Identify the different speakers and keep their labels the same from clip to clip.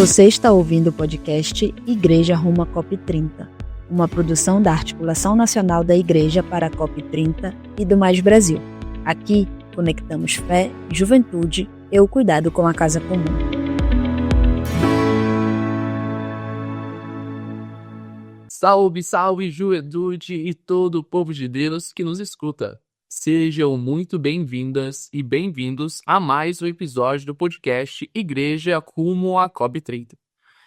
Speaker 1: Você está ouvindo o podcast Igreja Rumo à COP30, uma produção da Articulação Nacional da Igreja para a COP30 e do Mais Brasil. Aqui, conectamos fé, juventude e o cuidado com a casa comum.
Speaker 2: Salve, salve, juventude e todo o povo de Deus que nos escuta. Sejam muito bem-vindas e bem-vindos a mais um episódio do podcast Igreja Rumo à COP30.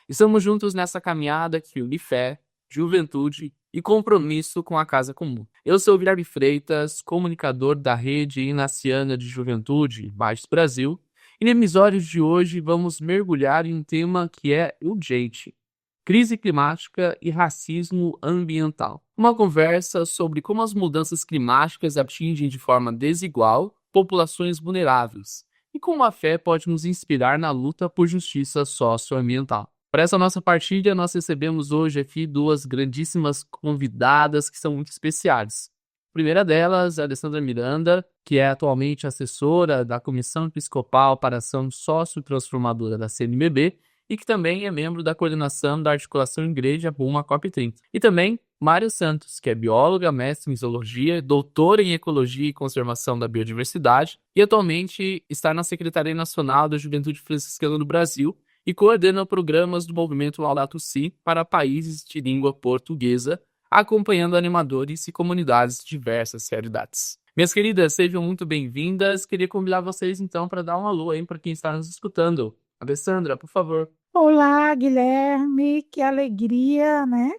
Speaker 2: Estamos juntos nessa caminhada que une fé, juventude e compromisso com a casa comum. Eu sou o Guilherme Freitas, comunicador da Rede Inaciana de Juventude, Mais Brasil, e no episódio de hoje vamos mergulhar em um tema que é urgente: crise climática e racismo ambiental. Uma conversa sobre como as mudanças climáticas atingem de forma desigual populações vulneráveis e como a fé pode nos inspirar na luta por justiça socioambiental. Para essa nossa partilha, nós recebemos hoje aqui duas grandíssimas convidadas que são muito especiais. A primeira delas é a Alessandra Miranda, que é atualmente assessora da Comissão Episcopal para a Ação Sociotransformadora da CNBB, e que também é membro da coordenação da Articulação Igreja Rumo à COP30. E também Mário Santos, que é bióloga, mestre em zoologia, doutora em ecologia e conservação da biodiversidade e atualmente está na Secretaria Nacional da Juventude Franciscana do Brasil e coordena programas do movimento Laudato Si para países de língua portuguesa, acompanhando animadores e comunidades de diversas realidades. Minhas queridas, sejam muito bem-vindas. Queria convidar vocês então para dar um alô aí para quem está nos escutando. Alessandra, por favor.
Speaker 3: Olá, Guilherme, que alegria, né?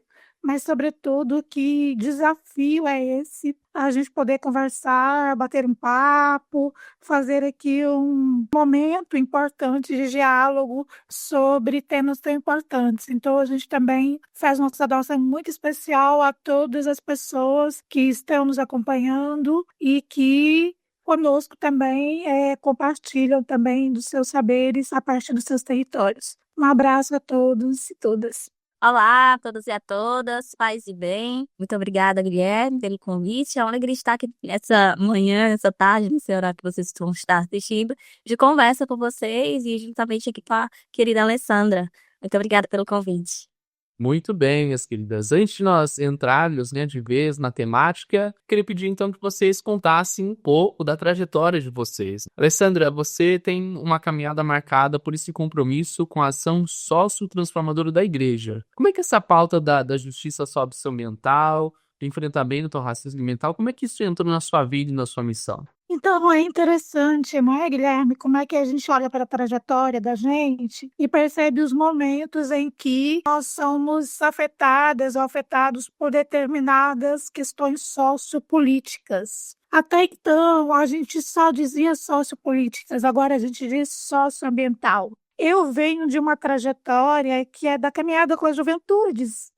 Speaker 3: Mas, sobretudo, que desafio é esse, a gente poder conversar, bater um papo, fazer aqui um momento importante de diálogo sobre temas tão importantes. Então, a gente também faz uma saudação muito especial a todas as pessoas que estão nos acompanhando e que conosco também compartilham também dos seus saberes a partir dos seus territórios. Um abraço a todos e todas.
Speaker 4: Olá a todos e a todas, paz e bem. Muito obrigada, Guilherme, pelo convite. É uma alegria estar aqui essa manhã, essa tarde, nesse horário que vocês vão estar assistindo, de conversa com vocês e juntamente aqui com a querida Alessandra. Muito obrigada pelo convite.
Speaker 2: Muito bem, minhas queridas. Antes de nós entrarmos, de vez na temática, queria pedir então que vocês contassem um pouco da trajetória de vocês. Alessandra, você tem uma caminhada marcada por esse compromisso com a ação sociotransformadora da igreja. Como é que essa pauta da justiça socioambiental, do enfrentamento ao racismo ambiental, como é que isso entrou na sua vida e na sua missão?
Speaker 3: Então, é interessante, não é, Guilherme, como é que a gente olha para a trajetória da gente e percebe os momentos em que nós somos afetadas ou afetados por determinadas questões sociopolíticas. Até então, a gente só dizia sociopolíticas, agora a gente diz socioambiental. Eu venho de uma trajetória que é da caminhada com as juventudes.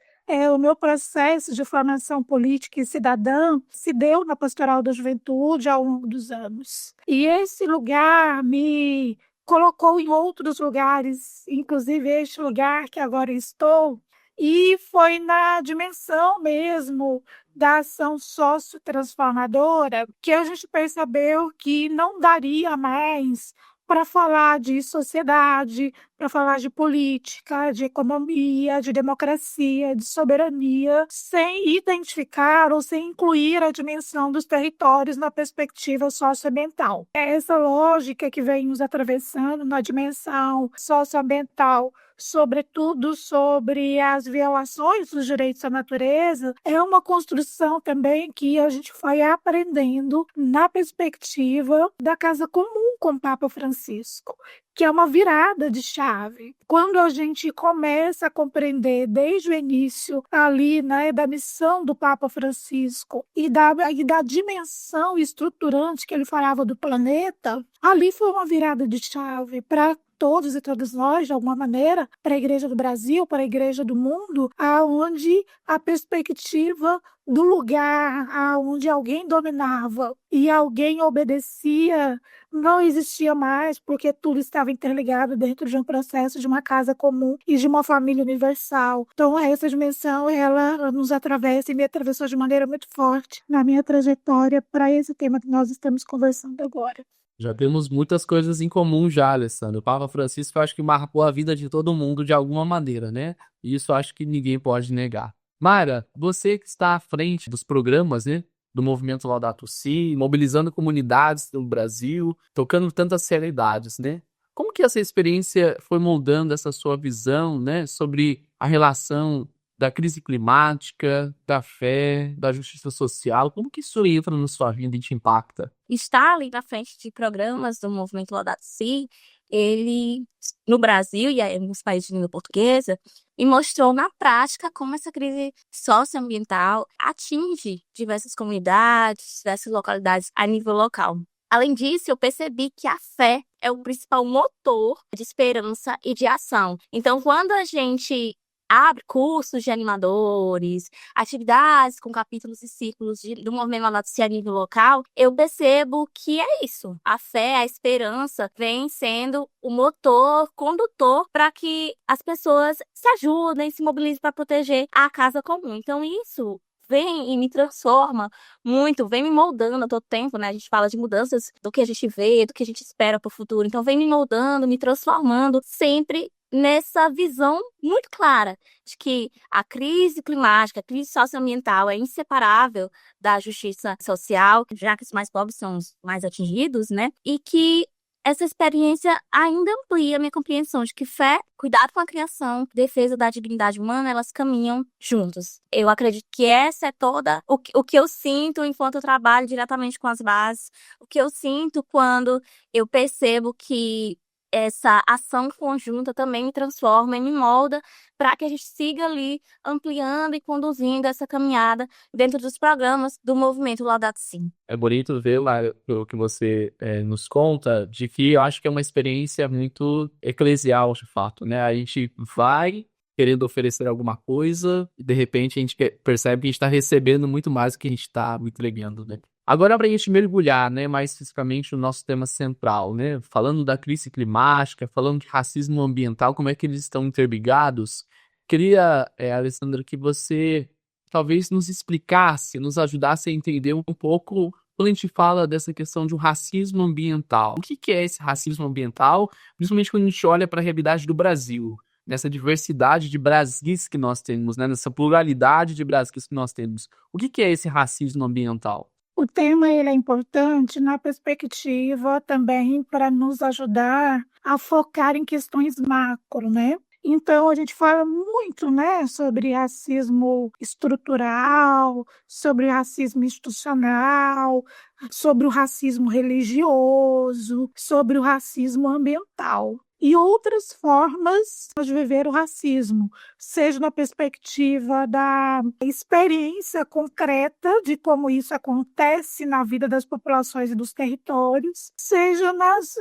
Speaker 3: O meu processo de formação política e cidadã se deu na Pastoral da Juventude ao longo dos anos. E esse lugar me colocou em outros lugares, inclusive este lugar que agora estou, e foi na dimensão mesmo da ação sociotransformadora que a gente percebeu que não daria mais para falar de sociedade, para falar de política, de economia, de democracia, de soberania, sem identificar ou sem incluir a dimensão dos territórios na perspectiva socioambiental. É essa lógica que vem nos atravessando na dimensão socioambiental, sobretudo sobre as violações dos direitos à natureza, é uma construção também que a gente foi aprendendo na perspectiva da Casa Comum com o Papa Francisco, que é uma virada de chave. Quando a gente começa a compreender desde o início ali, né, da missão do Papa Francisco e da dimensão estruturante que ele falava do planeta, ali foi uma virada de chave para todos e todas nós, de alguma maneira, para a Igreja do Brasil, para a Igreja do mundo, aonde a perspectiva do lugar aonde alguém dominava e alguém obedecia não existia mais, porque tudo estava interligado dentro de um processo de uma casa comum e de uma família universal. Então, essa dimensão, ela nos atravessa e me atravessou de maneira muito forte na minha trajetória para esse tema que nós estamos conversando agora.
Speaker 2: Já temos muitas coisas em comum já, Alessandro. O Papa Francisco, eu acho que marcou a vida de todo mundo de alguma maneira, né? E isso eu acho que ninguém pode negar. Mara, você que está à frente dos programas, né? Do movimento Laudato Si, mobilizando comunidades no Brasil, tocando tantas seriedades, né? Como que essa experiência foi moldando essa sua visão, né? Sobre a relação da crise climática, da fé, da justiça social? Como que isso entra na sua vida e te impacta?
Speaker 4: Estar ali na frente de programas do movimento Laudato Si, ele, no Brasil e aí nos países de língua portuguesa, me mostrou na prática como essa crise socioambiental atinge diversas comunidades, diversas localidades a nível local. Além disso, eu percebi que a fé é o principal motor de esperança e de ação. Então, quando a gente abre cursos de animadores, atividades com capítulos e círculos do movimento Laudato Si a nível local, eu percebo que é isso. A fé, a esperança vem sendo o motor, condutor para que as pessoas se ajudem, se mobilizem para proteger a casa comum. Então, isso vem e me transforma muito, vem me moldando a todo tempo, né? A gente fala de mudanças do que a gente vê, do que a gente espera para o futuro. Então, vem me moldando, me transformando sempre nessa visão muito clara de que a crise climática, a crise socioambiental é inseparável da justiça social, já que os mais pobres são os mais atingidos, né? E que essa experiência ainda amplia a minha compreensão de que fé, cuidado com a criação, defesa da dignidade humana, elas caminham juntos. Eu acredito que essa é toda o que eu sinto enquanto eu trabalho diretamente com as bases, o que eu sinto quando eu percebo que essa ação conjunta também me transforma e me molda para que a gente siga ali ampliando e conduzindo essa caminhada dentro dos programas do movimento Laudato Si.
Speaker 2: É bonito ver lá o que você nos conta, de que eu acho que é uma experiência muito eclesial, de fato, né? A gente vai querendo oferecer alguma coisa e, de repente, a gente percebe que a gente está recebendo muito mais do que a gente está entregando, né? Agora, para a gente mergulhar, né, mais especificamente no nosso tema central, né? Falando da crise climática, falando de racismo ambiental, como é que eles estão interligados, queria, Alessandra, que você talvez nos explicasse, nos ajudasse a entender um pouco quando a gente fala dessa questão de um racismo ambiental. O que é esse racismo ambiental, principalmente quando a gente olha para a realidade do Brasil, nessa diversidade de Brasis que nós temos, né? Nessa pluralidade de Brasis que nós temos. O que é esse racismo ambiental?
Speaker 3: O tema ele é importante na perspectiva também para nos ajudar a focar em questões macro, né? Então, a gente fala muito, né, sobre racismo estrutural, sobre racismo institucional, sobre o racismo religioso, sobre o racismo ambiental. E outras formas de viver o racismo, seja na perspectiva da experiência concreta de como isso acontece na vida das populações e dos territórios, seja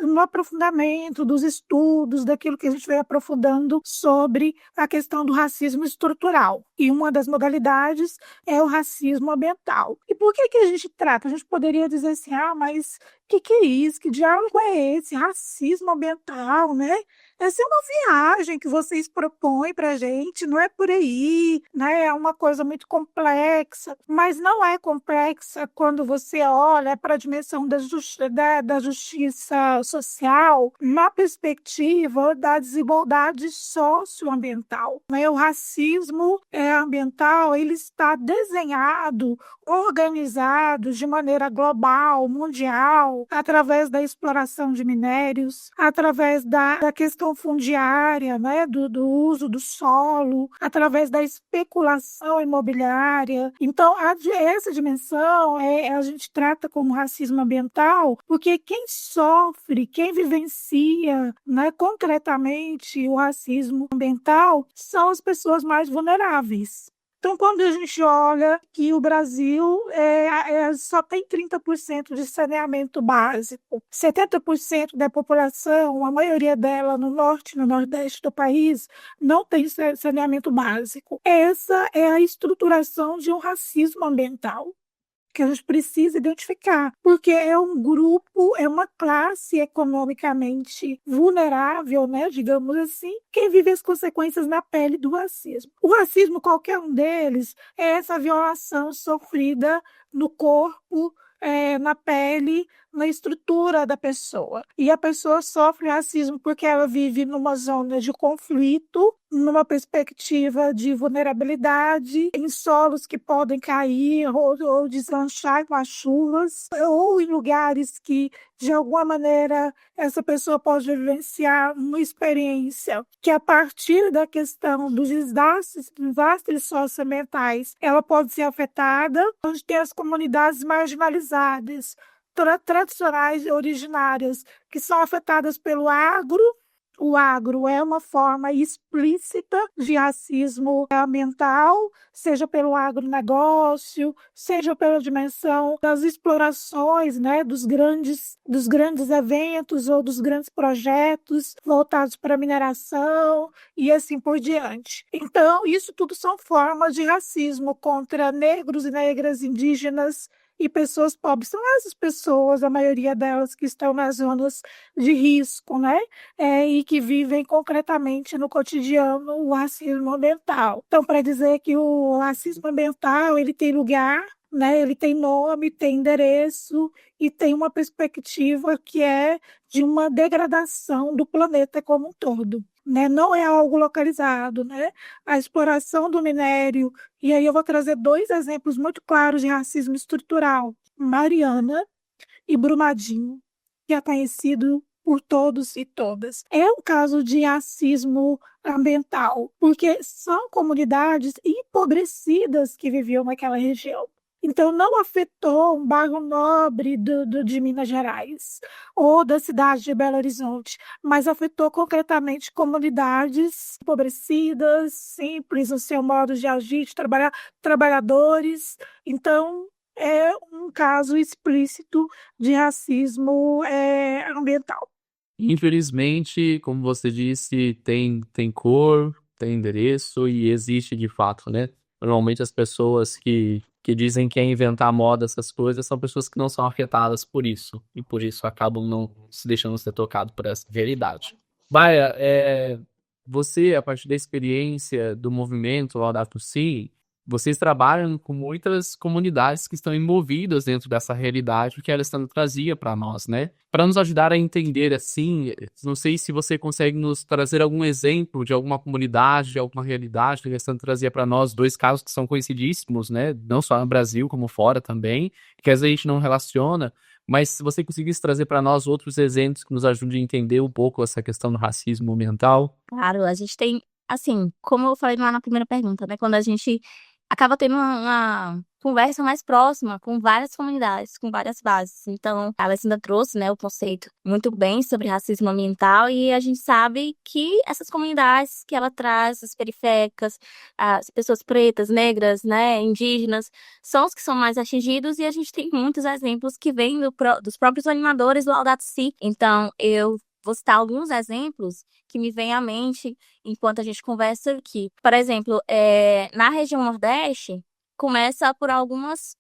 Speaker 3: no aprofundamento dos estudos, daquilo que a gente vem aprofundando sobre a questão do racismo estrutural. E uma das modalidades é o racismo ambiental. E por que a gente trata? A gente poderia dizer assim, mas que é isso? Que diálogo é esse? Racismo ambiental, né? Essa é uma viagem que vocês propõem para a gente, não é por aí, né? É uma coisa muito complexa, mas não é complexa quando você olha para a dimensão da justiça social na perspectiva da desigualdade socioambiental, né? O racismo ambiental, ele está desenhado, organizado de maneira global, mundial, através da exploração de minérios, através da questão fundiária, né, do uso do solo, através da especulação imobiliária. Então, essa dimensão a gente trata como racismo ambiental, porque quem sofre, quem vivencia, né, concretamente o racismo ambiental são as pessoas mais vulneráveis. Então, quando a gente olha que o Brasil só tem 30% de saneamento básico, 70% da população, a maioria dela no norte e no nordeste do país, não tem saneamento básico. Essa é a estruturação de um racismo ambiental que a gente precisa identificar, porque é um grupo, é uma classe economicamente vulnerável, né, digamos assim, que vive as consequências na pele do racismo. O racismo, qualquer um deles, é essa violação sofrida no corpo, na pele, na estrutura da pessoa. E a pessoa sofre racismo porque ela vive numa zona de conflito, numa perspectiva de vulnerabilidade, em solos que podem cair ou deslanchar com as chuvas, ou em lugares que, de alguma maneira, essa pessoa pode vivenciar uma experiência que, a partir da questão dos desastres socioambientais, ela pode ser afetada. Onde tem as comunidades marginalizadas, tradicionais e originárias, que são afetadas pelo agro. O agro é uma forma explícita de racismo ambiental, seja pelo agronegócio, seja pela dimensão das explorações, né, dos grandes eventos ou dos grandes projetos voltados para a mineração e assim por diante. Então, isso tudo são formas de racismo contra negros e negras, indígenas e pessoas pobres. São essas pessoas, a maioria delas, que estão nas zonas de risco, né? E que vivem concretamente no cotidiano o racismo ambiental. Então, para dizer que o racismo ambiental ele tem lugar, né? Ele tem nome, tem endereço e tem uma perspectiva que é de uma degradação do planeta como um todo. Né? Não é algo localizado, né? A exploração do minério, e aí eu vou trazer 2 exemplos muito claros de racismo estrutural: Mariana e Brumadinho, que é conhecido por todos e todas. É um caso de racismo ambiental, porque são comunidades empobrecidas que viviam naquela região. Então, não afetou um bairro nobre de Minas Gerais ou da cidade de Belo Horizonte, mas afetou concretamente comunidades empobrecidas, simples no seu modo de agir, de trabalhar, trabalhadores. Então, é um caso explícito de racismo ambiental.
Speaker 2: Infelizmente, como você disse, tem cor, tem endereço e existe de fato, né? Normalmente as pessoas que dizem que é inventar moda, essas coisas, são pessoas que não são afetadas por isso. E por isso acabam não se deixando ser tocado por essa realidade. Maia, você, a partir da experiência do movimento Laudato Si, vocês trabalham com muitas comunidades que estão envolvidas dentro dessa realidade que a Alessandra trazia para nós, né? Para nos ajudar a entender assim, não sei se você consegue nos trazer algum exemplo de alguma comunidade, de alguma realidade que a Alessandra trazia para nós, 2 casos que são conhecidíssimos, né? Não só no Brasil, como fora também, que às vezes a gente não relaciona, mas se você conseguisse trazer para nós outros exemplos que nos ajudem a entender um pouco essa questão do racismo ambiental.
Speaker 4: Claro, a gente tem, assim, como eu falei lá na primeira pergunta, né? Quando a gente acaba tendo uma conversa mais próxima com várias comunidades, com várias bases. Então, a Alessandra trouxe, né, o conceito muito bem sobre racismo ambiental e a gente sabe que essas comunidades que ela traz, as periféricas, as pessoas pretas, negras, né, indígenas, são os que são mais atingidos e a gente tem muitos exemplos que vêm dos próprios animadores do Laudato Si. Então, eu vou citar alguns exemplos que me vêm à mente enquanto a gente conversa aqui. Por exemplo, na região Nordeste, começa por algumas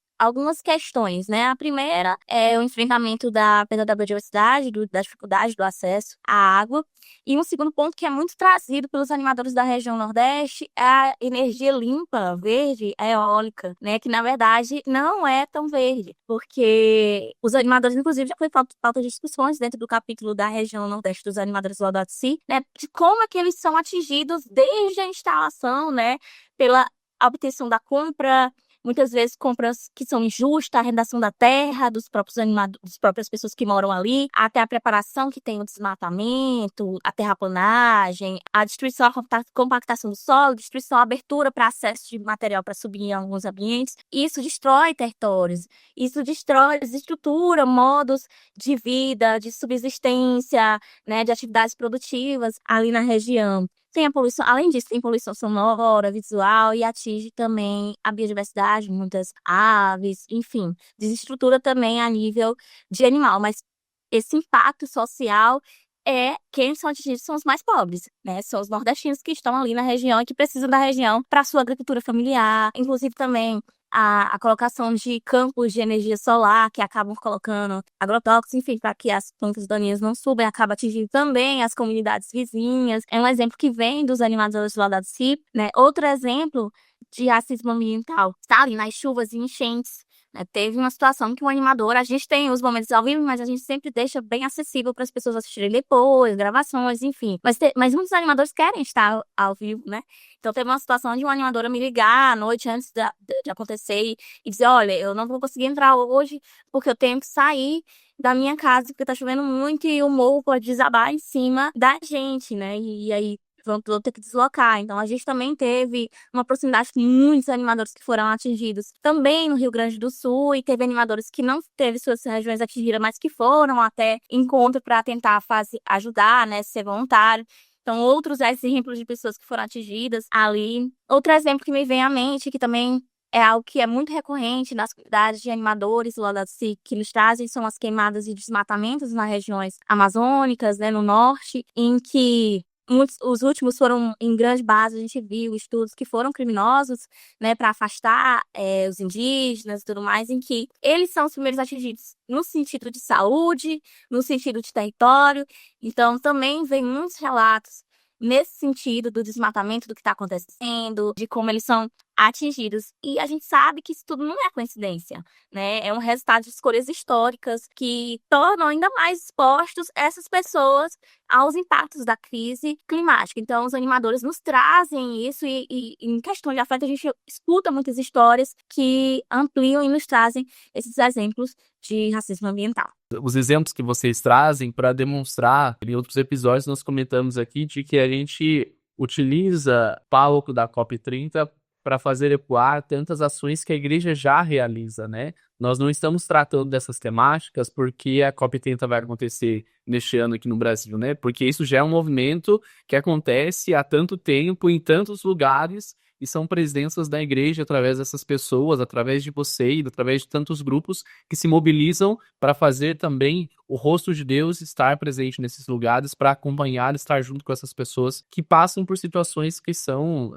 Speaker 4: questões, né? A primeira é o enfrentamento da perda da biodiversidade, da dificuldade do acesso à água. E um segundo ponto que é muito trazido pelos animadores da região Nordeste é a energia limpa, verde, eólica, né? Que, na verdade, não é tão verde, porque os animadores, inclusive, já foi pauta de discussões dentro do capítulo da região Nordeste dos animadores do Laudato Si, né? De como é que eles são atingidos desde a instalação, né? Pela obtenção da compra, muitas vezes compras que são injustas, a arrendação da terra dos próprios animadores, das próprias pessoas que moram ali, até a preparação que tem o desmatamento, a terraplanagem, a destruição, a compactação do solo, destruição, a abertura para acesso de material para subir em alguns ambientes. Isso destrói territórios, isso destrói, desestrutura modos de vida, de subsistência, né, de atividades produtivas ali na região. Tem a poluição, além disso, tem poluição sonora, visual e atinge também a biodiversidade, muitas aves, enfim, desestrutura também a nível de animal. Mas esse impacto social quem são atingidos são os mais pobres, né? São os nordestinos que estão ali na região e que precisam da região para sua agricultura familiar, inclusive também a colocação de campos de energia solar que acabam colocando agrotóxicos, enfim, para que as plantas daninhas não subam, acaba atingindo também as comunidades vizinhas. É um exemplo que vem dos animadores do Laudato Si, né? Outro exemplo de racismo ambiental está ali nas chuvas e enchentes, né? Teve uma situação que um animador, a gente tem os momentos ao vivo, mas a gente sempre deixa bem acessível para as pessoas assistirem depois, gravações, enfim. Mas muitos animadores querem estar ao vivo, né? Então teve uma situação de uma animadora me ligar à noite antes de acontecer e dizer, olha, eu não vou conseguir entrar hoje porque eu tenho que sair da minha casa porque tá chovendo muito e o morro pode desabar em cima da gente, né? E aí vão ter que deslocar. Então, a gente também teve uma proximidade com muitos animadores que foram atingidos também no Rio Grande do Sul, e teve animadores que não teve suas regiões atingidas, mas que foram até encontro para tentar ajudar, né, ser voluntário. Então, outros exemplos de pessoas que foram atingidas ali. Outro exemplo que me vem à mente, que também é algo que é muito recorrente nas comunidades de animadores lá da SIC, que nos trazem, são as queimadas e desmatamentos nas regiões amazônicas, né, no norte, em que os últimos foram em grande base, a gente viu estudos que foram criminosos, né, para afastar os indígenas e tudo mais, em que eles são os primeiros atingidos no sentido de saúde, no sentido de território. Então, também vem muitos relatos nesse sentido do desmatamento, do que está acontecendo, de como eles são atingidos. E a gente sabe que isso tudo não é coincidência, né? É um resultado de escolhas históricas que tornam ainda mais expostos essas pessoas aos impactos da crise climática. Então, os animadores nos trazem isso e em questão de afeto, a gente escuta muitas histórias que ampliam e nos trazem esses exemplos de racismo ambiental.
Speaker 2: Os exemplos que vocês trazem para demonstrar, em outros episódios nós comentamos aqui de que a gente utiliza o palco da COP30 para fazer ecoar tantas ações que a igreja já realiza, né? Nós não estamos tratando dessas temáticas porque a COP30 vai acontecer neste ano aqui no Brasil, né? Porque isso já é um movimento que acontece há tanto tempo, em tantos lugares, e são presenças da igreja através dessas pessoas, através de você e através de tantos grupos que se mobilizam para fazer também o rosto de Deus estar presente nesses lugares, para acompanhar, estar junto com essas pessoas que passam por situações que são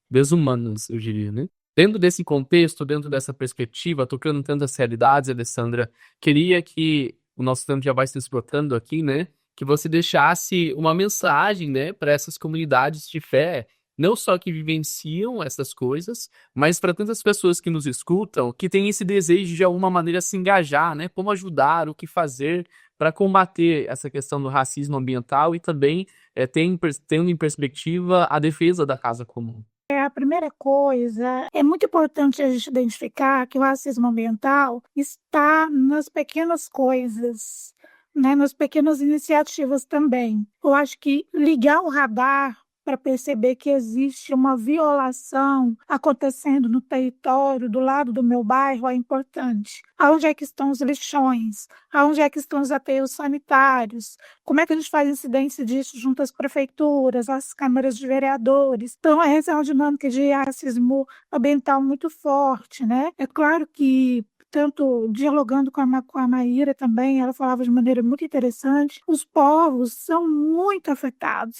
Speaker 2: desumanas, eu diria, né? Dentro desse contexto, dentro dessa perspectiva, tocando tantas realidades, Alessandra, queria que o nosso tempo já vai se esgotando aqui, né? Que você deixasse uma mensagem, né, para essas comunidades de fé, não só que vivenciam essas coisas, mas para tantas pessoas que nos escutam, que têm esse desejo de alguma maneira se engajar, né? Como ajudar, o que fazer para combater essa questão do racismo ambiental e também tendo em perspectiva a defesa da casa comum.
Speaker 3: A primeira coisa, é muito importante a gente identificar que o racismo ambiental está nas pequenas coisas, né, nas pequenas iniciativas também. Eu acho que ligar o radar para perceber que existe uma violação acontecendo no território do lado do meu bairro é importante. Aonde é que estão os lixões? Aonde é que estão os aterros sanitários? Como é que a gente faz incidência disso junto às prefeituras, às câmaras de vereadores? Então, essa é uma dinâmica de racismo ambiental muito forte, né? É claro que tanto dialogando com a Maíra também, ela falava de maneira muito interessante, os povos são muito afetados,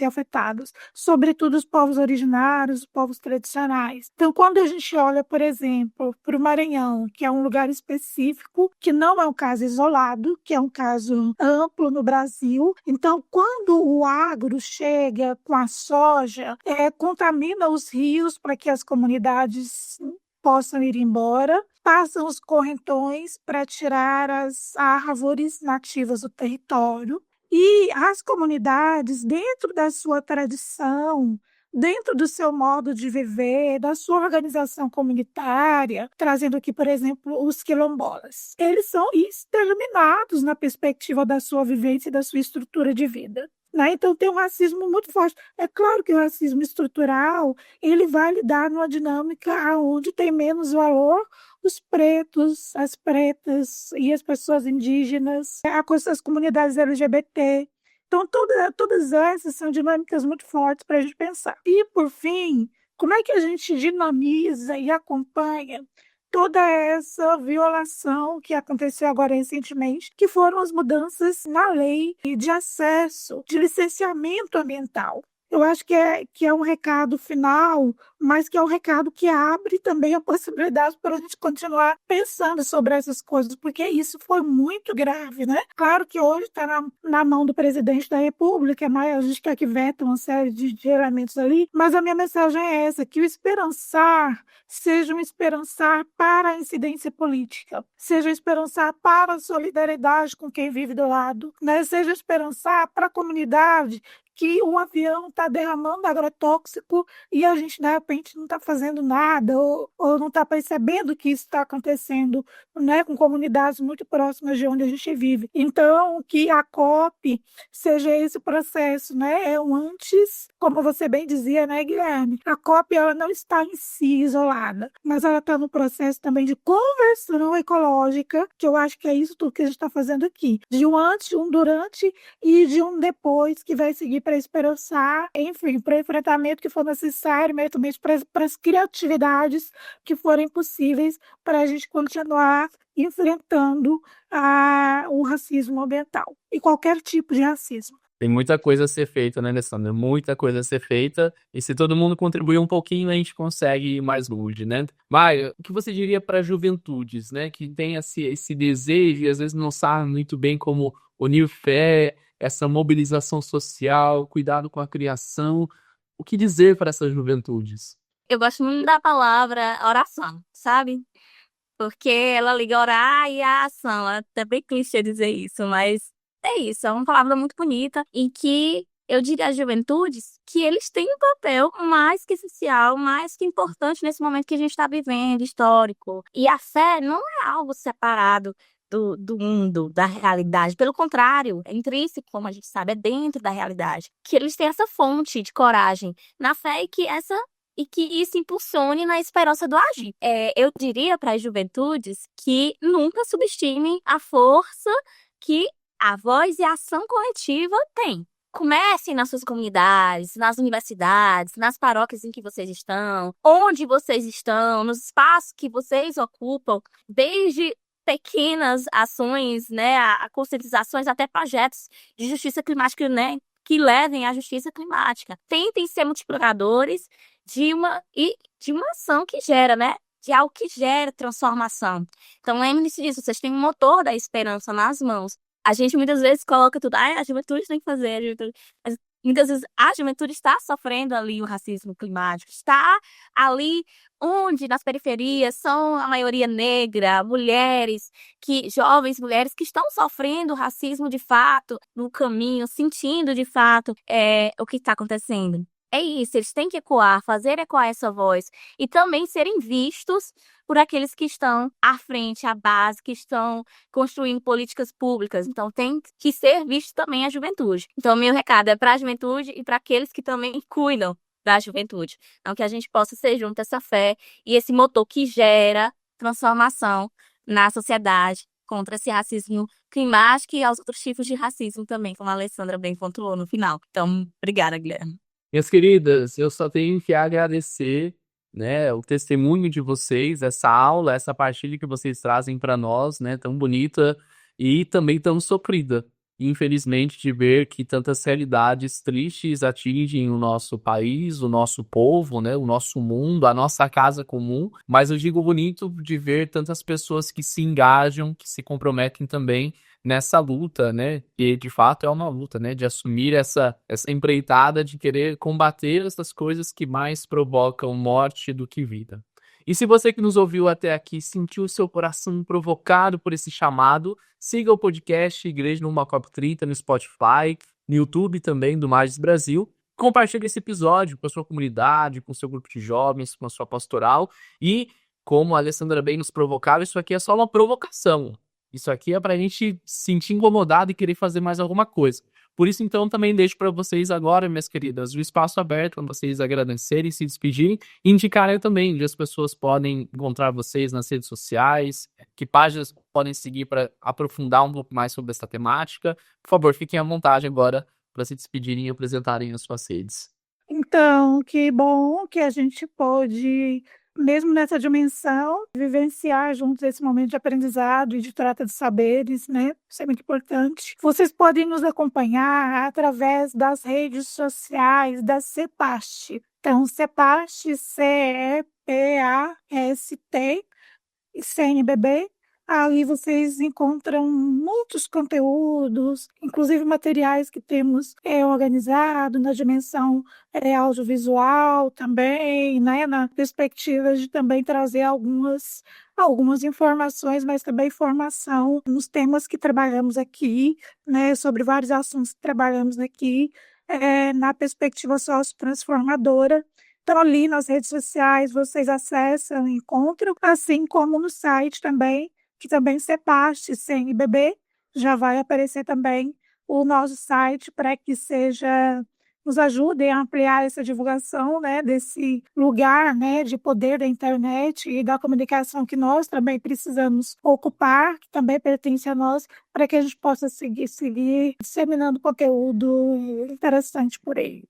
Speaker 3: sobretudo os povos originários, os povos tradicionais. Então, quando a gente olha, por exemplo, para o Maranhão, que é um lugar específico, que não é um caso isolado, que é um caso amplo no Brasil, então, quando o agro chega com a soja, contamina os rios para que as comunidades possam ir embora, passam os correntões para tirar as árvores nativas do território, e as comunidades, dentro da sua tradição, dentro do seu modo de viver, da sua organização comunitária, trazendo aqui, por exemplo, os quilombolas, eles são exterminados na perspectiva da sua vivência e da sua estrutura de vida. Né? Então, tem um racismo muito forte. É claro que o racismo estrutural ele vai lidar numa dinâmica onde tem menos valor os pretos, as pretas e as pessoas indígenas, as comunidades LGBT. Então, todas essas são dinâmicas muito fortes para a gente pensar. E, por fim, como é que a gente dinamiza e acompanha toda essa violação que aconteceu agora recentemente, que foram as mudanças na lei de acesso, de licenciamento ambiental. Eu acho que é um recado final, mas que é um recado que abre também a possibilidade para a gente continuar pensando sobre essas coisas, porque isso foi muito grave, né? Claro que hoje está na mão do presidente da República, mas a gente quer que veta uma série de elementos ali, mas a minha mensagem é essa, que o esperançar seja um esperançar para a incidência política, seja um esperançar para a solidariedade com quem vive do lado, né? Seja esperançar para a comunidade que um avião está derramando agrotóxico e a gente, de repente, não está fazendo nada ou não está percebendo que isso está acontecendo, né, com comunidades muito próximas de onde a gente vive. Então, que a COP seja esse processo, né? É um antes, como você bem dizia, né, Guilherme? A COP ela não está em si isolada, mas ela está no processo também de conversão ecológica, que eu acho que é isso tudo que a gente está fazendo aqui. De um antes, um durante e de um depois que vai seguir para esperançar, enfim, para o enfrentamento que for necessário, mas também para as criatividades que forem possíveis para a gente continuar enfrentando o racismo ambiental e qualquer tipo de racismo.
Speaker 2: Tem muita coisa a ser feita, né, Alessandra? Muita coisa a ser feita. E se todo mundo contribuir um pouquinho, a gente consegue ir mais longe, né? Maia, o que você diria para juventudes, né, que tem esse desejo e às vezes não sabe muito bem como unir fé, essa mobilização social, cuidado com a criação? O que dizer para essas juventudes?
Speaker 4: Eu gosto muito da palavra oração, sabe? Porque ela liga orar e a ação. É até bem clichê dizer isso, mas é isso. É uma palavra muito bonita em que eu diria às juventudes que eles têm um papel mais que essencial, mais que importante nesse momento que a gente está vivendo, histórico. E a fé não é algo separado do mundo, da realidade. Pelo contrário, é intrínseco, como a gente sabe, é dentro da realidade. Que eles têm essa fonte de coragem na fé e que isso impulsione na esperança do agir. Eu diria para as juventudes que nunca subestimem a força que a voz e a ação coletiva têm. Comecem nas suas comunidades, nas universidades, nas paróquias em que vocês estão, onde vocês estão, nos espaços que vocês ocupam, desde pequenas ações, né, a conscientizações, até projetos de justiça climática, né, que levem à justiça climática. Tentem ser multiplicadores de uma ação que gera, né? De algo que gera transformação. Então, lembre-se disso, vocês têm um motor da esperança nas mãos. A gente muitas vezes coloca tudo, a juventude tem que fazer, a juventude... Mas muitas vezes a juventude está sofrendo ali o racismo climático, está ali onde, nas periferias, são a maioria negra, jovens mulheres que estão sofrendo racismo de fato no caminho, sentindo de fato o que está acontecendo. É isso, eles têm que ecoar, fazer ecoar essa voz e também serem vistos por aqueles que estão à frente, à base, que estão construindo políticas públicas. Então, tem que ser visto também a juventude. Então, meu recado é para a juventude e para aqueles que também cuidam da juventude. Então, que a gente possa ser junto essa fé e esse motor que gera transformação na sociedade contra esse racismo climático e aos outros tipos de racismo também, como a Alessandra bem pontuou no final. Então, obrigada, Guilherme.
Speaker 2: Minhas queridas, eu só tenho que agradecer, né, o testemunho de vocês, essa aula, essa partilha que vocês trazem para nós, né, tão bonita e também tão sofrida. Infelizmente, de ver que tantas realidades tristes atingem o nosso país, o nosso povo, né, o nosso mundo, a nossa casa comum. Mas eu digo bonito de ver tantas pessoas que se engajam, que se comprometem também nessa luta, né? E de fato é uma luta, né? De assumir essa empreitada de querer combater essas coisas que mais provocam morte do que vida. E se você que nos ouviu até aqui sentiu o seu coração provocado por esse chamado, siga o podcast Igreja Rumo à COP30 no Spotify, no YouTube também do Magis Brasil. Compartilhe esse episódio com a sua comunidade, com o seu grupo de jovens, com a sua pastoral. E, como a Alessandra bem nos provocava, isso aqui é só uma provocação. Isso aqui é para a gente se sentir incomodado e querer fazer mais alguma coisa. Por isso, então, também deixo para vocês agora, minhas queridas, o espaço aberto para vocês agradecerem, se despedirem e indicarem também onde as pessoas podem encontrar vocês nas redes sociais, que páginas podem seguir para aprofundar um pouco mais sobre essa temática. Por favor, fiquem à vontade agora para se despedirem e apresentarem as suas redes.
Speaker 3: Então, que bom que a gente pôde mesmo nessa dimensão, vivenciar juntos esse momento de aprendizado e de troca de saberes, né? Isso é muito importante. Vocês podem nos acompanhar através das redes sociais da CEPAST. Então, CEPAST, CEPAST, e CNBB. Ali vocês encontram muitos conteúdos, inclusive materiais que temos organizado na dimensão audiovisual também, né, na perspectiva de também trazer algumas informações, mas também formação nos temas que trabalhamos aqui, né, sobre vários assuntos que trabalhamos aqui, na perspectiva sociotransformadora. Então, ali nas redes sociais, vocês acessam e encontram, assim como no site também, que também CEPAST, CNBB, já vai aparecer também o nosso site para que nos ajudem a ampliar essa divulgação, né, desse lugar, né, de poder da internet e da comunicação que nós também precisamos ocupar, que também pertence a nós, para que a gente possa seguir disseminando conteúdo interessante por aí.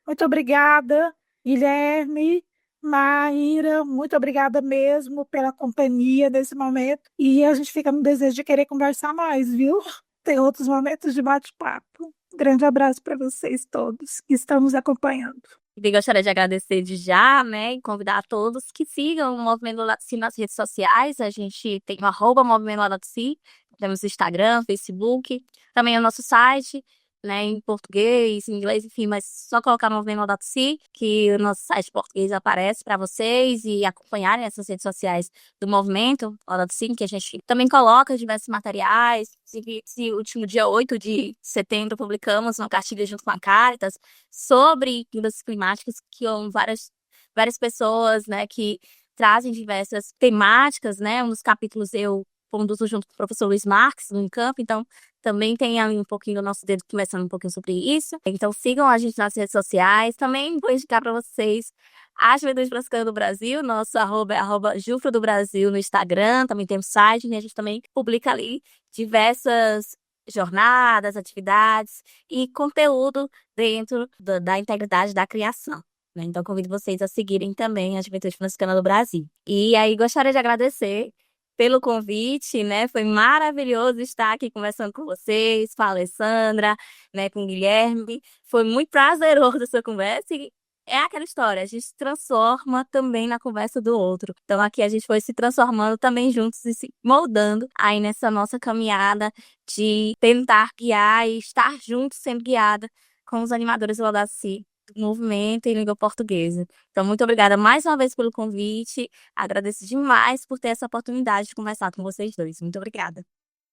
Speaker 3: Muito obrigada, Guilherme, Maíra, muito obrigada mesmo pela companhia nesse momento. E a gente fica no desejo de querer conversar mais, viu? Tem outros momentos de bate-papo. Um grande abraço para vocês todos que estão nos acompanhando.
Speaker 4: E gostaria de agradecer de já, né, e convidar a todos que sigam o Movimento Laudato Si nas redes sociais. A gente tem o @Movimento Laudato Si, temos Instagram, Facebook, também o nosso site, né, em português, em inglês, enfim, mas só colocar Movimento Laudato Si, que o nosso site em português aparece para vocês e acompanharem essas redes sociais do Movimento Laudato Si, que a gente também coloca diversos materiais. Esse último dia 8 de setembro publicamos uma cartilha junto com a Caritas sobre mudanças climáticas, que são várias pessoas, né, que trazem diversas temáticas, né, um dos capítulos eu conduzo junto com o professor Luiz Marques, no Unicamp, então também tem ali um pouquinho do nosso dedo conversando um pouquinho sobre isso. Então sigam a gente nas redes sociais. Também vou indicar para vocês a Juventude Franciscana do Brasil, nosso @ é @Jufro do Brasil no Instagram, também temos site, e a gente também publica ali diversas jornadas, atividades e conteúdo dentro da integridade da criação, né? Então convido vocês a seguirem também a Juventude Franciscana do Brasil. E aí gostaria de agradecer pelo convite, né? Foi maravilhoso estar aqui conversando com vocês, com a Alessandra, né, com o Guilherme. Foi muito prazeroso essa conversa e é aquela história, a gente se transforma também na conversa do outro. Então aqui a gente foi se transformando também juntos e se moldando aí nessa nossa caminhada de tentar guiar e estar juntos sendo guiada com os animadores do Laudato Si, movimento em língua portuguesa. Então, muito obrigada mais uma vez pelo convite. Agradeço demais por ter essa oportunidade de conversar com vocês dois. Muito obrigada.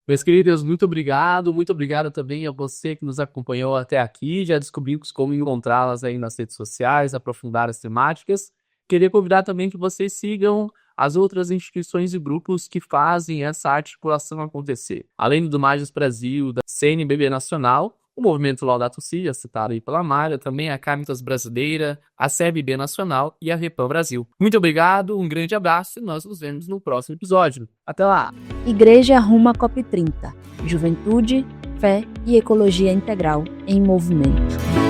Speaker 2: Meus queridos, muito obrigado. Muito obrigado também a você que nos acompanhou até aqui. Já descobrimos como encontrá-las aí nas redes sociais, aprofundar as temáticas. Queria convidar também que vocês sigam as outras instituições e grupos que fazem essa articulação acontecer. Além do Magis Brasil, da CNBB Nacional, o Movimento Laudato Si, já citado aí pela Mara, também a Caritas Brasileira, a CEBB Nacional e a Repam Brasil. Muito obrigado, um grande abraço e nós nos vemos no próximo episódio. Até lá!
Speaker 1: Igreja Rumo à COP30. Juventude, fé e ecologia integral em movimento.